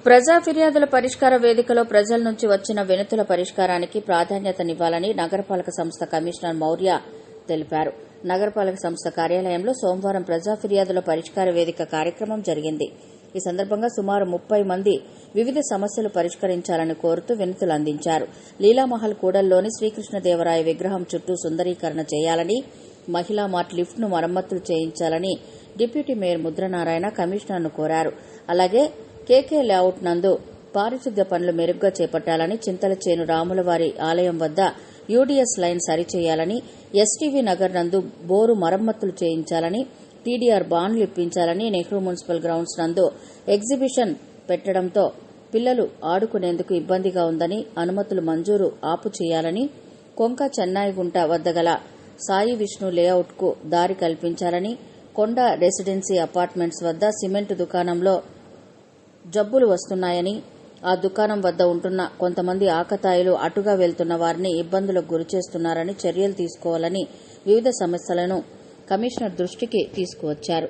ప్రజా ఫిర్యాదుల పరిష్కార వేదికలో ప్రజల నుంచి వచ్చిన వినతుల పరిష్కారానికి ప్రాధాన్యతనివ్వాలని నగరపాలక సంస్థ కమిషనర్ మౌర్య తెలిపారు. నగరపాలక సంస్థ కార్యాలయంలో సోమవారం ప్రజా ఫిర్యాదుల పరిష్కార వేదిక కార్యక్రమం జరిగింది. ఈ సందర్భంగా సుమారు 30 మంది వివిధ సమస్యలు పరిష్కరించాలని కోరుతూ వినతులు అందించారు. లీలామహల్ కూడల్లోని శ్రీకృష్ణదేవరాయ విగ్రహం చుట్టూ సుందరీకరణ చేయాలని, మహిళా మార్ట్ లిఫ్ట్ను మరమ్మతులు చేయించాలని డిప్యూటీ మేయర్ ముద్రనారాయణ కమిషనర్ను కోరారు. అలాగే కేకే లేఅవుట్ నందు పారిశుద్ధ్య పనులు మెరుగ్గా చేపట్టాలని, చింతలచేను రాములవారి ఆలయం వద్ద యూడీఎస్ లైన్ సరిచేయాలని, ఎస్టీవీ నగర్ నందు బోరు మరమ్మతులు చేయించాలని, టీడీఆర్ బాండ్లు ఇప్పించాలని, నెహ్రూ మున్సిపల్ గ్రౌండ్స్ నందు ఎగ్జిబిషన్ పెట్టడంతో పిల్లలు ఆడుకునేందుకు ఇబ్బందిగా ఉందని అనుమతులు మంజూరు ఆపు చేయాలని, కొంక చెన్నాయిగుంట వద్ద గల సాయి విష్ణు లేఅవుట్కు దారి కల్పించాలని, కొండ రెసిడెన్సీ అపార్ట్మెంట్స్ వద్ద సిమెంట్ దుకాణంలో జబ్బులు వస్తున్నాయని, ఆ దుకాణం వద్ద ఉంటున్న కొంతమంది ఆకతాయిలు అటుగా వెళ్తున్న వారిని ఇబ్బందులకు గురిచేస్తున్నారని చర్యలు తీసుకోవాలని వివిధ సమస్యలను కమిషనర్ దృష్టికి తీసుకువచ్చారు.